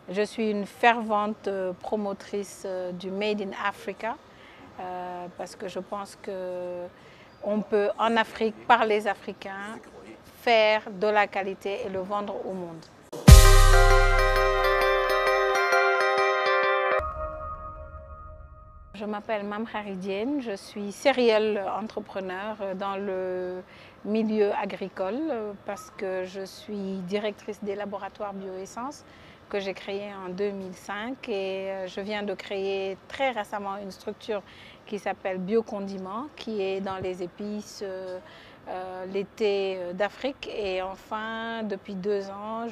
Je suis une fervente promotrice du Made in Africa parce que je pense qu'on peut en Afrique, par les Africains, faire de la qualité et le vendre au monde. Je m'appelle Mame Khary Diène, je suis serial entrepreneur dans le milieu agricole parce que je suis directrice des laboratoires Bioessence que j'ai créé en 2005 et je viens de créer très récemment une structure qui s'appelle Biocondiment qui est dans les épices, les thés d'Afrique et enfin depuis 2 ans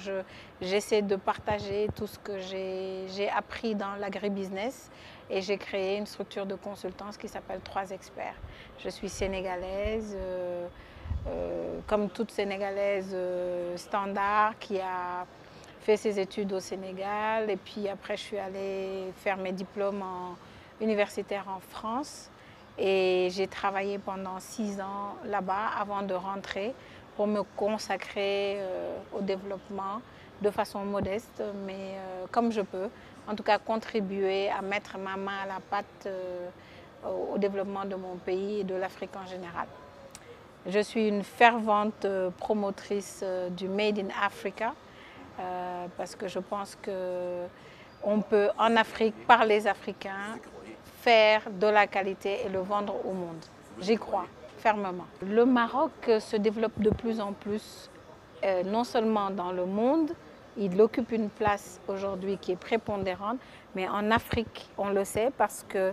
j'essaie de partager tout ce que j'ai appris dans l'agribusiness et j'ai créé une structure de consultance qui s'appelle 3 experts. Je suis sénégalaise, comme toute sénégalaise standard qui a fait ses études au Sénégal et puis après je suis allée faire mes diplômes universitaires en France et j'ai travaillé pendant 6 ans là-bas avant de rentrer pour me consacrer au développement de façon modeste mais comme je peux, en tout cas contribuer à mettre ma main à la pâte au développement de mon pays et de l'Afrique en général. Je suis une fervente promotrice du Made in Africa parce que je pense qu'on peut en Afrique, par les Africains, faire de la qualité et le vendre au monde. J'y crois fermement. Le Maroc se développe de plus en plus, non seulement dans le monde, il occupe une place aujourd'hui qui est prépondérante, mais en Afrique, on le sait parce que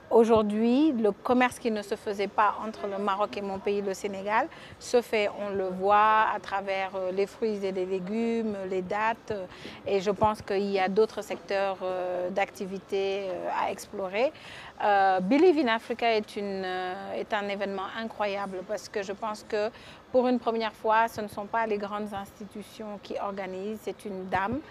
aujourd'hui, le commerce qui ne se faisait pas entre le Maroc et mon pays, le Sénégal, se fait, on le voit à travers les fruits et les légumes, les dattes, et je pense qu'il y a d'autres secteurs d'activité à explorer. Believe in Africa est un événement incroyable parce que je pense que pour une première fois, ce ne sont pas les grandes institutions qui organisent, c'est une dame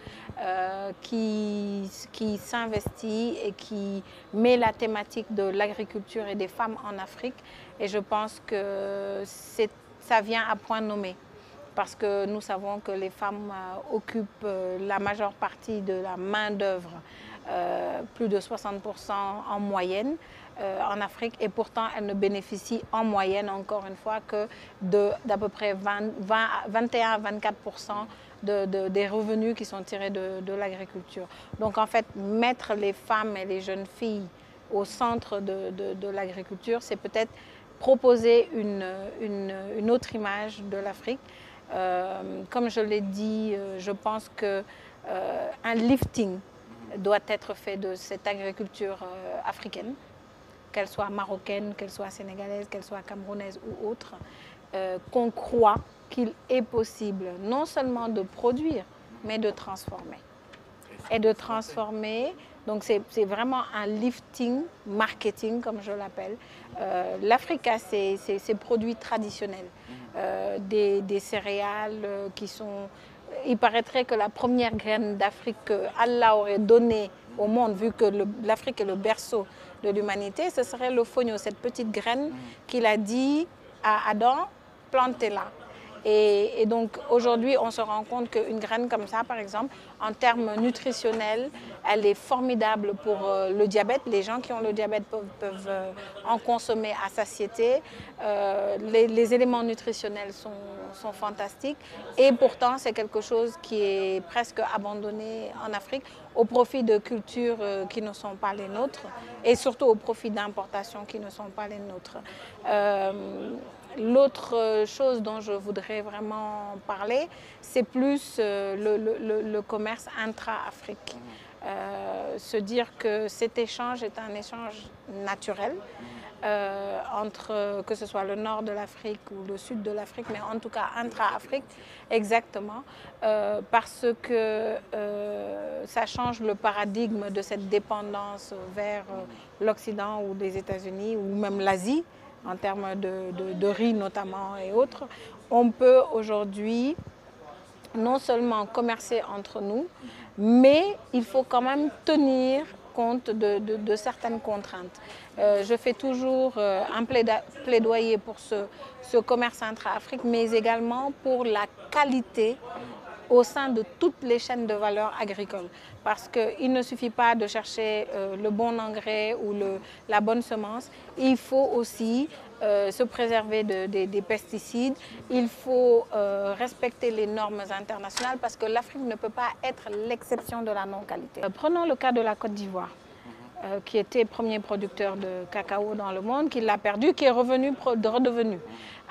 qui s'investit et qui met la thématique de l'agriculture et des femmes en Afrique. Et je pense que ça vient à point nommé parce que nous savons que les femmes occupent la majeure partie de la main-d'œuvre, plus de 60% en moyenne en Afrique et pourtant elles ne bénéficient en moyenne, encore une fois, que d'à peu près 21 à 24% des revenus qui sont tirés de l'agriculture. Donc en fait, mettre les femmes et les jeunes filles au centre de l'agriculture, c'est peut-être proposer une autre image de l'Afrique. Comme je l'ai dit, je pense qu'un lifting doit être fait de cette agriculture africaine, qu'elle soit marocaine, qu'elle soit sénégalaise, qu'elle soit camerounaise ou autre, qu'on croit qu'il est possible non seulement de produire, mais de transformer. Et de transformer, donc c'est vraiment un lifting marketing, comme je l'appelle. L'Afrique a ses produits traditionnels, des céréales qui sont... Il paraîtrait que la première graine d'Afrique qu'Allah aurait donnée au monde, vu que l'Afrique est le berceau de l'humanité, ce serait le fonio, cette petite graine qu'il a dit à Adam, plantez-la. Et donc aujourd'hui, on se rend compte qu'une graine comme ça, par exemple, en termes nutritionnels, elle est formidable pour le diabète. Les gens qui ont le diabète peuvent en consommer à satiété. Les éléments nutritionnels sont fantastiques. Et pourtant, c'est quelque chose qui est presque abandonné en Afrique au profit de cultures qui ne sont pas les nôtres et surtout au profit d'importations qui ne sont pas les nôtres. L'autre chose dont je voudrais vraiment parler, c'est plus le commerce intra-Afrique. Se dire que cet échange est un échange naturel entre que ce soit le nord de l'Afrique ou le sud de l'Afrique, mais en tout cas intra-Afrique, exactement, parce que ça change le paradigme de cette dépendance vers l'Occident ou les États-Unis ou même l'Asie, en termes de riz notamment et autres. On peut aujourd'hui non seulement commercer entre nous, mais il faut quand même tenir compte de certaines contraintes. Je fais toujours un plaidoyer pour ce commerce intra-Afrique, mais également pour la qualité au sein de toutes les chaînes de valeur agricoles. Parce qu'il ne suffit pas de chercher le bon engrais ou la bonne semence, il faut aussi se préserver des pesticides, il faut respecter les normes internationales parce que l'Afrique ne peut pas être l'exception de la non-qualité. Prenons le cas de la Côte d'Ivoire. Qui était premier producteur de cacao dans le monde, qui l'a perdu, qui est redevenu.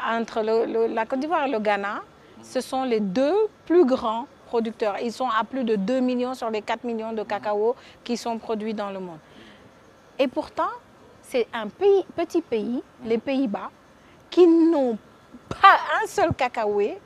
Entre la Côte d'Ivoire et le Ghana, ce sont les deux plus grands producteurs. Ils sont à plus de 2 millions sur les 4 millions de cacao qui sont produits dans le monde. Et pourtant, c'est un petit pays, les Pays-Bas, qui n'ont pas un seul cacaoyer,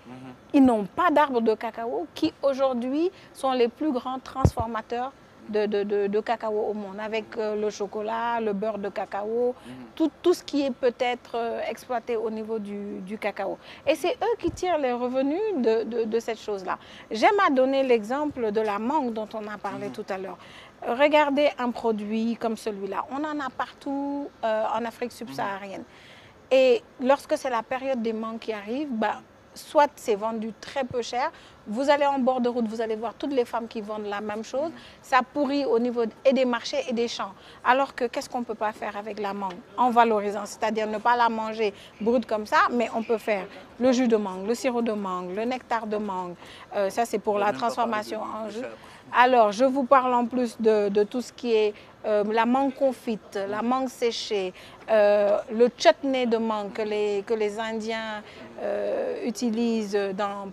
ils n'ont pas d'arbres de cacao, qui aujourd'hui sont les plus grands transformateurs de cacao au monde, avec le chocolat, le beurre de cacao, tout ce qui est peut-être exploité au niveau du cacao. Et c'est eux qui tirent les revenus de cette chose-là. J'aime à donner l'exemple de la mangue dont on a parlé tout à l'heure. Regardez un produit comme celui-là. On en a partout en Afrique subsaharienne. Et lorsque c'est la période des mangues qui arrive, soit c'est vendu très peu cher, vous allez en bord de route, vous allez voir toutes les femmes qui vendent la même chose, ça pourrit au niveau des marchés et des champs. Alors que qu'est-ce qu'on ne peut pas faire avec la mangue en valorisant, c'est-à-dire ne pas la manger brute comme ça, mais on peut faire le jus de mangue, le sirop de mangue, le nectar de mangue, ça c'est pour la transformation en jus. Alors, je vous parle en plus de tout ce qui est la mangue confite, la mangue séchée, le chutney de mangue que les Indiens utilisent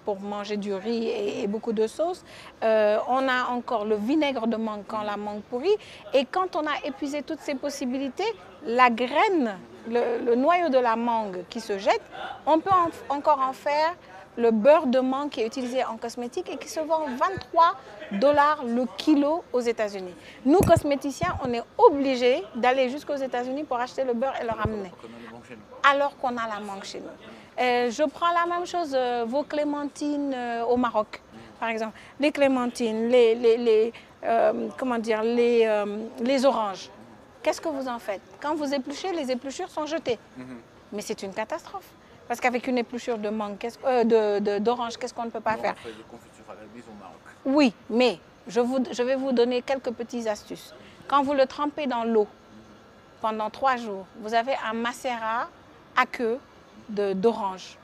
pour manger du riz et beaucoup de sauces. On a encore le vinaigre de mangue quand la mangue pourrit. Et quand on a épuisé toutes ces possibilités, la graine, le noyau de la mangue qui se jette, on peut encore en faire le beurre de mangue qui est utilisé en cosmétique et qui se vend 23 $ le kilo aux États-Unis. Nous, cosméticiens, on est obligés d'aller jusqu'aux États-Unis pour acheter le beurre et le ramener. Alors qu'on a la mangue chez nous. Je prends la même chose, vos clémentines au Maroc, par exemple. Les clémentines, comment dire, les oranges. Qu'est-ce que vous en faites? Quand vous épluchez, les épluchures sont jetées. Mais c'est une catastrophe. Parce qu'avec une épluchure de mangue, d'orange, qu'est-ce qu'on ne peut pas faire? On fait des confitures à la bise au Maroc. Oui, mais je vais vous donner quelques petites astuces. Quand vous le trempez dans l'eau pendant 3 jours, vous avez un macérat à queue d'orange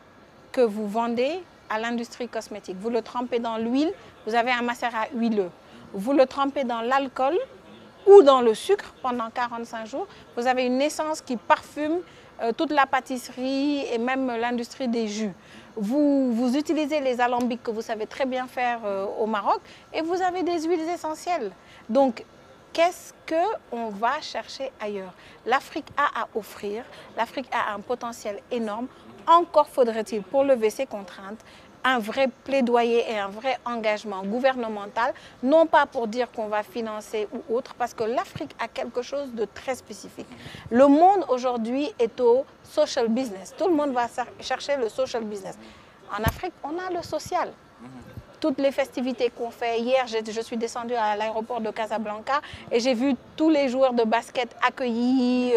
que vous vendez à l'industrie cosmétique. Vous le trempez dans l'huile, vous avez un macérat huileux. Vous le trempez dans l'alcool ou dans le sucre pendant 45 jours. Vous avez une essence qui parfume toute la pâtisserie et même l'industrie des jus. Vous utilisez les alambics que vous savez très bien faire au Maroc et vous avez des huiles essentielles. Donc, qu'est-ce qu'on va chercher ailleurs? L'Afrique a à offrir, l'Afrique a un potentiel énorme. Encore faudrait-il, pour lever ces contraintes, un vrai plaidoyer et un vrai engagement gouvernemental, non pas pour dire qu'on va financer ou autre, parce que l'Afrique a quelque chose de très spécifique. Le monde aujourd'hui est au social business. Tout le monde va chercher le social business. En Afrique, on a le social. Toutes les festivités qu'on fait. Hier, je suis descendue à l'aéroport de Casablanca et j'ai vu tous les joueurs de basket accueillis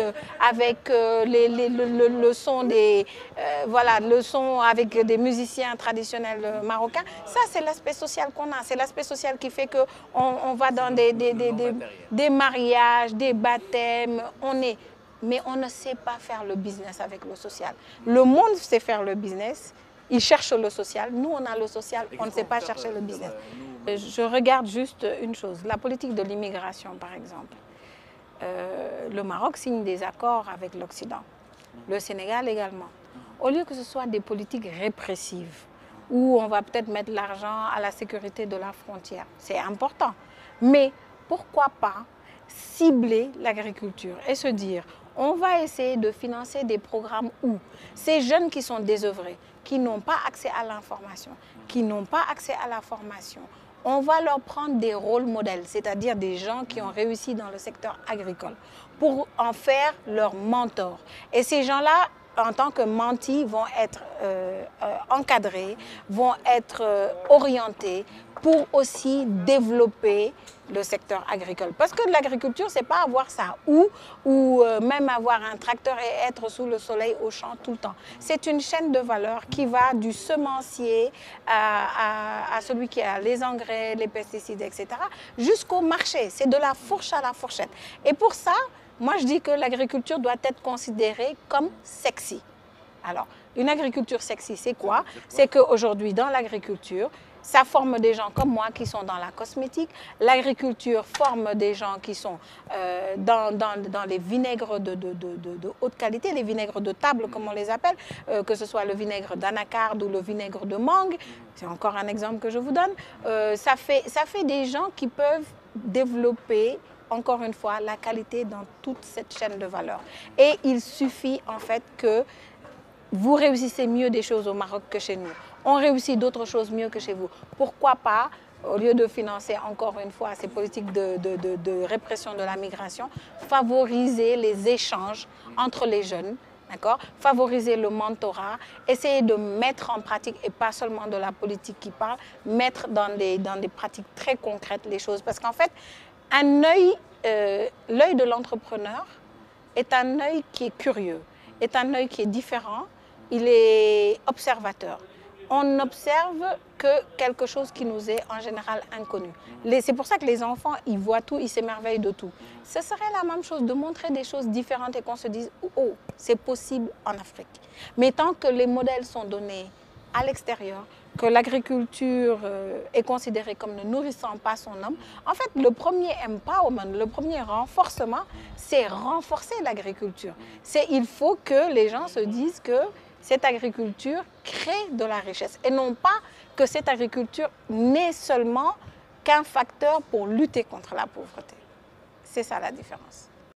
avec le son le son avec des musiciens traditionnels marocains. Ça, c'est l'aspect social qu'on a. C'est l'aspect social qui fait qu'on va dans des mariages, des baptêmes. Mais on ne sait pas faire le business avec le social. Le monde sait faire le business. Ils cherchent le social. Nous, on a le social, on ne sait pas chercher le business. Je regarde juste une chose, la politique de l'immigration, par exemple. Le Maroc signe des accords avec l'Occident, le Sénégal également. Au lieu que ce soit des politiques répressives, où on va peut-être mettre l'argent à la sécurité de la frontière, c'est important. Mais pourquoi pas cibler l'agriculture et se dire, on va essayer de financer des programmes où ces jeunes qui sont désœuvrés, qui n'ont pas accès à l'information, qui n'ont pas accès à la formation, on va leur prendre des rôles modèles, c'est-à-dire des gens qui ont réussi dans le secteur agricole, pour en faire leurs mentors. Et ces gens-là, en tant que mentis, vont être encadrés, vont être orientés pour aussi développer le secteur agricole. Parce que l'agriculture, ce n'est pas avoir ça ou même avoir un tracteur et être sous le soleil au champ tout le temps. C'est une chaîne de valeur qui va du semencier à celui qui a les engrais, les pesticides, etc., jusqu'au marché. C'est de la fourche à la fourchette. Et pour ça, moi, je dis que l'agriculture doit être considérée comme sexy. Alors, une agriculture sexy, c'est quoi? C'est qu'aujourd'hui, dans l'agriculture, ça forme des gens comme moi qui sont dans la cosmétique. L'agriculture forme des gens qui sont dans les vinaigres de haute qualité, les vinaigres de table, comme on les appelle, que ce soit le vinaigre d'anacarde ou le vinaigre de mangue. C'est encore un exemple que je vous donne. Ça fait des gens qui peuvent développer, encore une fois, la qualité dans toute cette chaîne de valeur. Et il suffit en fait que vous réussissez mieux des choses au Maroc que chez nous. On réussit d'autres choses mieux que chez vous. Pourquoi pas, au lieu de financer encore une fois ces politiques de répression de la migration, favoriser les échanges entre les jeunes, d'accord? Favoriser le mentorat, essayer de mettre en pratique, et pas seulement de la politique qui parle, mettre dans des pratiques très concrètes les choses. Parce qu'en fait, l'œil de l'entrepreneur est un œil qui est curieux, est un œil qui est différent, il est observateur. On n'observe que quelque chose qui nous est en général inconnu. C'est pour ça que les enfants, ils voient tout, ils s'émerveillent de tout. Ce serait la même chose de montrer des choses différentes et qu'on se dise « Oh, c'est possible en Afrique ». Mais tant que les modèles sont donnés à l'extérieur, que l'agriculture est considérée comme ne nourrissant pas son homme, en fait, le premier empowerment, le premier renforcement, c'est renforcer l'agriculture. Il faut que les gens se disent que cette agriculture crée de la richesse et non pas que cette agriculture n'est seulement qu'un facteur pour lutter contre la pauvreté. C'est ça la différence.